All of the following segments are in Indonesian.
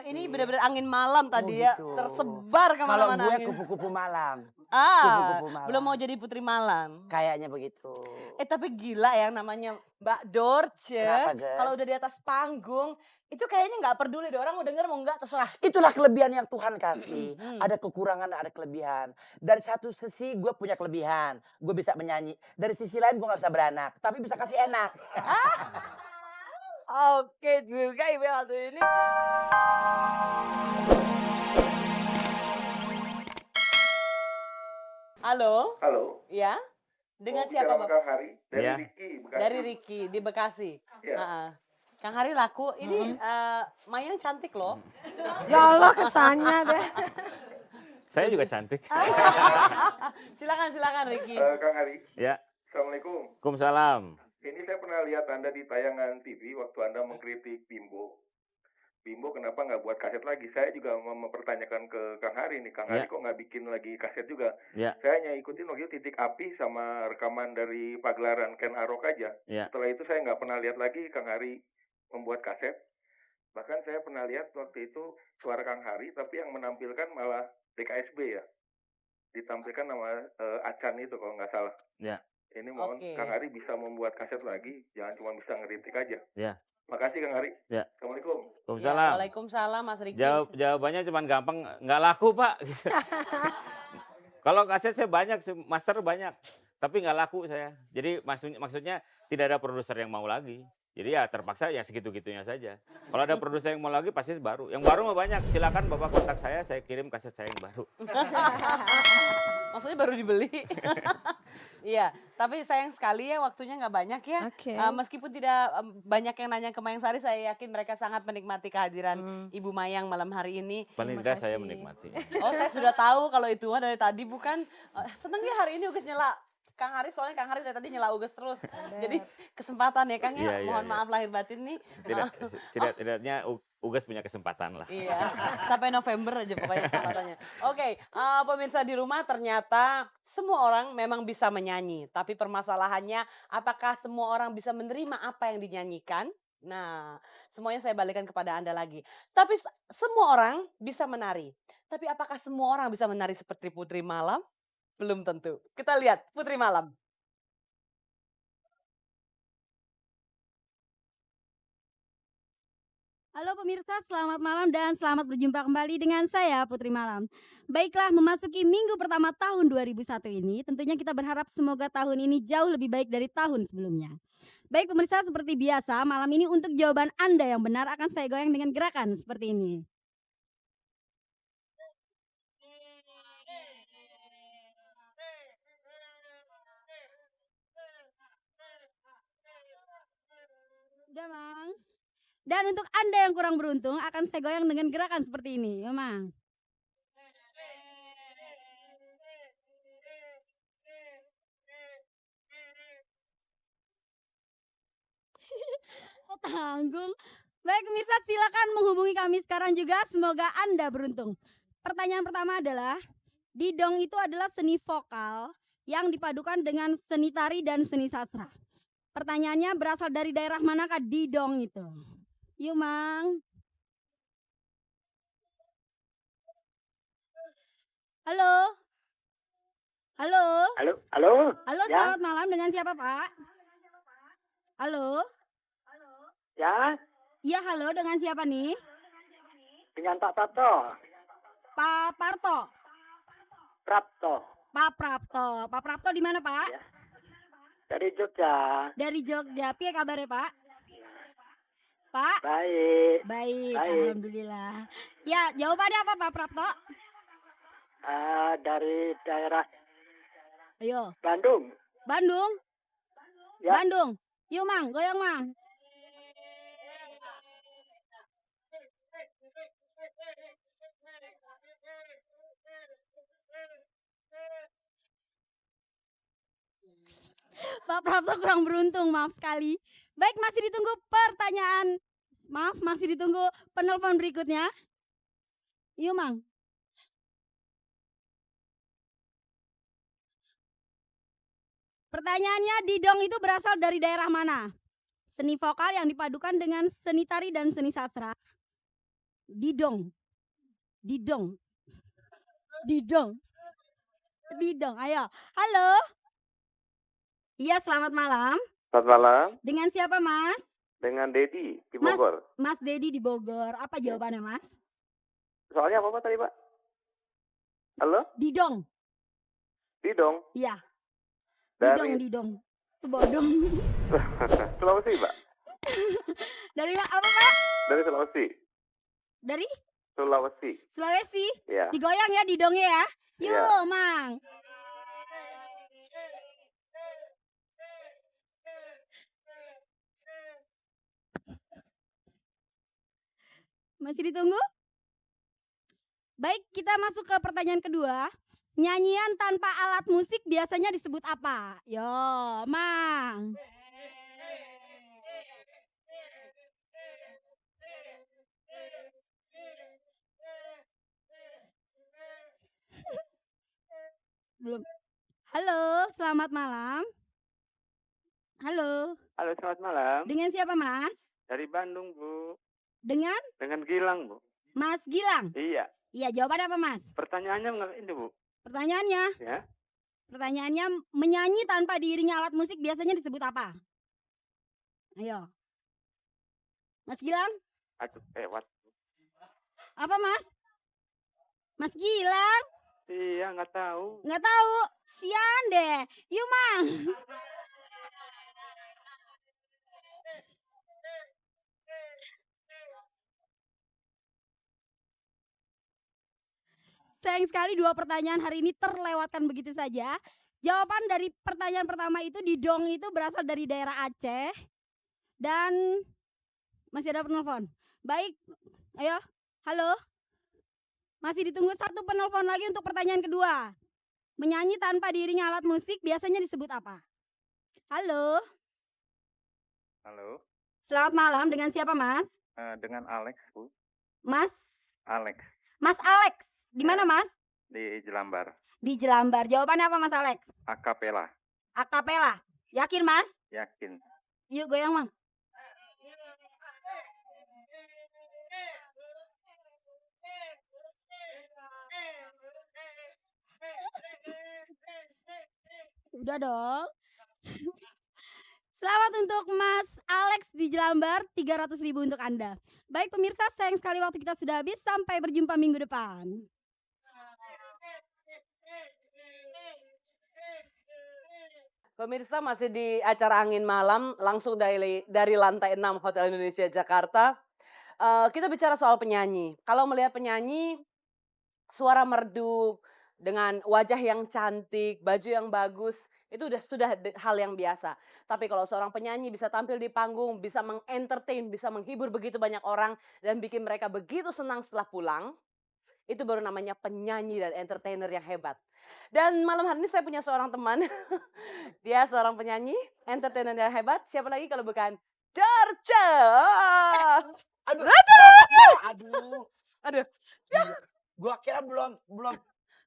ini benar-benar angin malam tadi ya, gitu. tersebar Kalau kemana-mana gue angin. kupu-kupu malam. Ah, Kupu-kupu belum mau malam. jadi putri malam. Kayaknya begitu. Tapi gila ya namanya Mbak Dorce, Kenapa, kalau Ges? udah di atas panggung, itu kayaknya nggak peduli deh orang mau denger mau nggak terserah. Itulah kelebihan yang Tuhan kasih. Hmm. Ada kekurangan, ada kelebihan. Dari satu sisi gue punya kelebihan. Gue bisa menyanyi. Dari sisi lain gue gak bisa beranak. Tapi bisa kasih enak. Oke juga Ibu satu ini. Halo? Halo. Ya? Dengan Mau siapa bicara sama Bapak? Kang Hari? Dari Iya. Riki, Bekasi. Dari Riki di Bekasi. Iya. Heeh. Kang Hari laku, ini Mayang cantik loh. Ya Allah kesannya deh. Saya juga cantik. Silakan Riki. Kang Hari, Ya. Assalamualaikum. Waalaikumsalam. Ini saya pernah lihat Anda di tayangan TV waktu Anda mengkritik Bimbo. Bimbo kenapa nggak buat kaset lagi? Saya juga mau mempertanyakan ke Kang Hari nih. Kang Hari kok nggak bikin lagi kaset juga? Ya. Saya hanya ikutin waktu itu Titik Api sama rekaman dari pagelaran Ken Arok aja. Ya. Setelah itu saya nggak pernah lihat lagi Kang Hari membuat kaset. Bahkan saya pernah lihat waktu itu suara Kang Hari, tapi yang menampilkan malah DKSB ya. Ditampilkan nama Acan itu kalau nggak salah. Ya. Ini mohon Kang Hari bisa membuat kaset lagi, jangan cuma bisa ngeritik aja. Ya. Makasih Kang Hari. Ya. Assalamualaikum. Waalaikumsalam. Waalaikumsalam Mas Riki. Jawabannya cuma gampang, nggak laku Pak. Kalau kaset saya banyak, master banyak, tapi nggak laku saya. Jadi maksudnya tidak ada produser yang mau lagi. Jadi ya terpaksa ya segitu-gitunya saja. Kalau ada produser yang mau lagi pasti baru. Yang baru mah banyak. Silakan Bapak kontak saya kirim kaset saya yang baru. Maksudnya baru dibeli. Iya, tapi sayang sekali ya waktunya nggak banyak ya. Oke. Meskipun tidak banyak yang nanya ke Mayang Sari, saya yakin mereka sangat menikmati kehadiran Ibu Mayang malam hari ini. Paling tidak saya menikmati. Oh, saya sudah tahu kalau itu mah dari tadi bukan. Seneng ya hari ini Uges nyela. Kang Hari soalnya Kang Hari dari tadi nyela Uges terus. Jadi kesempatan ya Kang ya. Iya, Mohon iya. maaf lahir batin nih. Setidaknya Ugas punya kesempatan lah. Iya, sampai November aja pokoknya kesempatannya. Oke, pemirsa di rumah ternyata semua orang memang bisa menyanyi. Tapi permasalahannya apakah semua orang bisa menerima apa yang dinyanyikan? Nah, semuanya saya balikan kepada Anda lagi. Tapi semua orang bisa menari. Tapi apakah semua orang bisa menari seperti Putri Malam? Belum tentu. Kita lihat Putri Malam. Halo pemirsa, selamat malam dan selamat berjumpa kembali dengan saya Putri Malam. Baiklah, memasuki minggu pertama tahun 2001 ini, tentunya kita berharap semoga tahun ini jauh lebih baik dari tahun sebelumnya. Baik pemirsa, seperti biasa, malam ini untuk jawaban Anda yang benar akan saya goyang dengan gerakan seperti ini. Udah, Mang. Dan untuk Anda yang kurang beruntung akan saya goyang dengan gerakan seperti ini, ya Mang. Oh tanggung. Baik pemirsa, silakan menghubungi kami sekarang juga, semoga Anda beruntung. Pertanyaan pertama adalah, didong itu adalah seni vokal yang dipadukan dengan seni tari dan seni sastra. Pertanyaannya berasal dari daerah manakah didong itu? Yuk Mang. Halo. Halo. Halo, halo. Halo, Ya. selamat malam, dengan siapa Pak? Halo. Ya, Iya halo, dengan siapa nih? dengan Pak Prapto. Pak Parto. Prapto. Pak Prapto. Pak Prapto di mana Pak? Ya. Dari Jogja. Dari Jogja. Piye kabarnya Pak? Pak? Baik. Baik, Baik. alhamdulillah. Ya, jawabannya apa Pak Prapto? Dari daerah Ayo. Bandung. Bandung? Ya. Bandung. Yuk Mang, goyang Mang. Pak Prapto kurang beruntung, maaf sekali. Baik, masih ditunggu pertanyaan. Maaf, masih ditunggu penelpon berikutnya. Yuk Mang. Pertanyaannya, didong itu berasal dari daerah mana? Seni vokal yang dipadukan dengan seni tari dan seni sastra. Didong. Didong. Didong. Didong, ayo. Halo. Iya, selamat malam. Selamat malam, Dengan siapa, Mas? dengan Dedi di Mas, Bogor. Mas Dedi di Bogor. Apa jawabannya, Mas? Soalnya apa tadi, Pak? Halo? Didong. Didong. Iya. Dari Didong. Itu bodong. Sulawesi, Pak. Dari apa, Pak? Dari Sulawesi. Dari Sulawesi. Sulawesi. Ya. Digoyang ya didongnya ya. Yuk, Iya. Mang. Masih ditunggu? Baik, kita masuk ke pertanyaan kedua. Nyanyian tanpa alat musik biasanya disebut apa? Yo, Mang. Belum. Halo, selamat malam. Halo, Halo, selamat malam. dengan siapa, Mas? Dari Bandung, Bu. Dengan Dengan Gilang, Bu. Mas Gilang. Iya. Iya, jawabannya apa, Mas? Pertanyaannya ini, Bu. Pertanyaannya, Ya. menyanyi tanpa diiringi alat musik biasanya disebut apa? Ayo. Mas Gilang, Aduh, lewat. apa, Mas? Mas Gilang, Iya, nggak tahu. nggak tahu. Sian deh. Yuk, Mang. Sayang sekali dua pertanyaan hari ini terlewatkan begitu saja. Jawaban dari pertanyaan pertama itu didong itu berasal dari daerah Aceh. Dan masih ada penelpon. Baik, ayo, halo. Masih ditunggu satu penelpon lagi untuk pertanyaan kedua. Menyanyi tanpa diiringi alat musik biasanya disebut apa? Halo, Halo, selamat malam. Dengan siapa, Mas? dengan Alex, Bu. Mas, Alex Mas Alex. Di mana, Mas? di Jelambar. Di Jelambar. Jawabannya apa, Mas Alex? Akapela. Akapela. Yakin, Mas? Yakin. Yuk goyang, Mang. Udah dong. Selamat untuk Mas Alex di Jelambar, 300.000 untuk Anda. Baik pemirsa, sayang sekali waktu kita sudah habis. Sampai berjumpa minggu depan. Pemirsa masih di acara Angin Malam langsung dari lantai 6 Hotel Indonesia Jakarta. Kita bicara soal penyanyi. Kalau melihat penyanyi, suara merdu dengan wajah yang cantik, baju yang bagus, itu sudah hal yang biasa. Tapi kalau seorang penyanyi bisa tampil di panggung, bisa mengentertain, bisa menghibur begitu banyak orang dan bikin mereka begitu senang setelah pulang, itu baru namanya penyanyi dan entertainer yang hebat. Dan malam hari ini saya punya seorang teman, dia seorang penyanyi, entertainer yang hebat. Siapa lagi kalau bukan Dorce? Aduh, aduh, Aduh, gua kira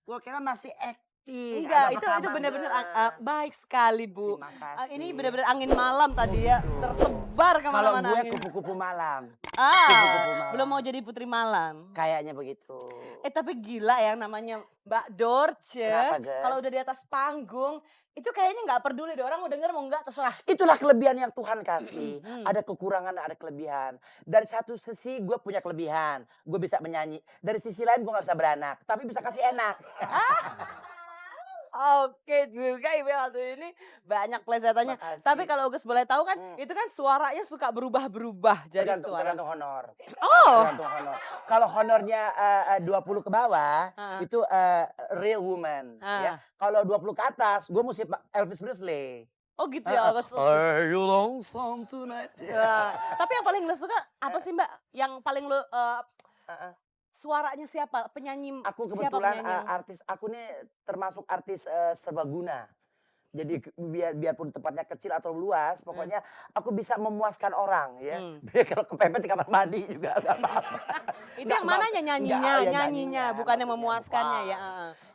gua kira masih acting. enggak, Ada apa itu kabar, benar-benar Bes? baik sekali, Bu. Terima kasih. Ini benar-benar angin malam tadi ya, gitu. tersebar Kalau kemana-mana gue angin. kupu-kupu malam, Ah, kupu-kupu malam. belum mau jadi putri malam. Kayaknya begitu. Tapi gila ya namanya Mbak Dorce. Kenapa, Ges? Kalau udah di atas panggung, itu kayaknya nggak peduli deh orang mau denger mau nggak terserah. Itulah kelebihan yang Tuhan kasih. Hmm. Ada kekurangan, ada kelebihan. Dari satu sisi gue punya kelebihan. Gue bisa menyanyi. Dari sisi lain gue gak bisa beranak. Tapi bisa kasih enak. Oke juga Ibu waktu ini banyak plesetannya. Makasih. Tapi kalau Gus boleh tahu kan, itu kan suaranya suka berubah-berubah jadi suara. Tergantung honor. Oh, Tergantung honor. Kalau honornya 20 ke bawah, itu real woman. Ya. Kalau 20 ke atas, gue mesti Elvis Presley. oh gitu ya Gus. Are you lonesome tonight? Ya. Tapi yang paling lo suka apa sih Mbak? Yang paling lo suaranya siapa? Penyanyi Aku siapa kebetulan penyanyi? artis, aku nih termasuk artis serbaguna. Jadi biarpun tempatnya kecil atau luas, pokoknya aku bisa memuaskan orang ya. Biar kalau kepepet di kamar mandi juga gak apa-apa. Itu yang mananya nyanyinya, Enggak, ya nyanyinya, bukan yang maksudnya, memuaskannya bukan. ya.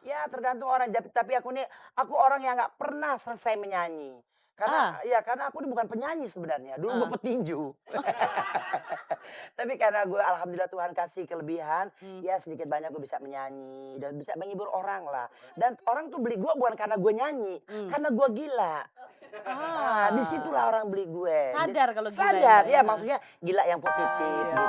Ya tergantung orang, tapi aku orang yang gak pernah selesai menyanyi. Karena aku ini bukan penyanyi sebenarnya. Dulu gue petinju. Tapi karena gue alhamdulillah Tuhan kasih kelebihan, ya sedikit banyak gue bisa menyanyi dan bisa menghibur orang lah. Dan orang tuh beli gue bukan karena gue nyanyi, karena gue gila. Nah, disitulah orang beli gue. Sadar kalau gila Sadar, ya, ya maksudnya gila yang positif gitu.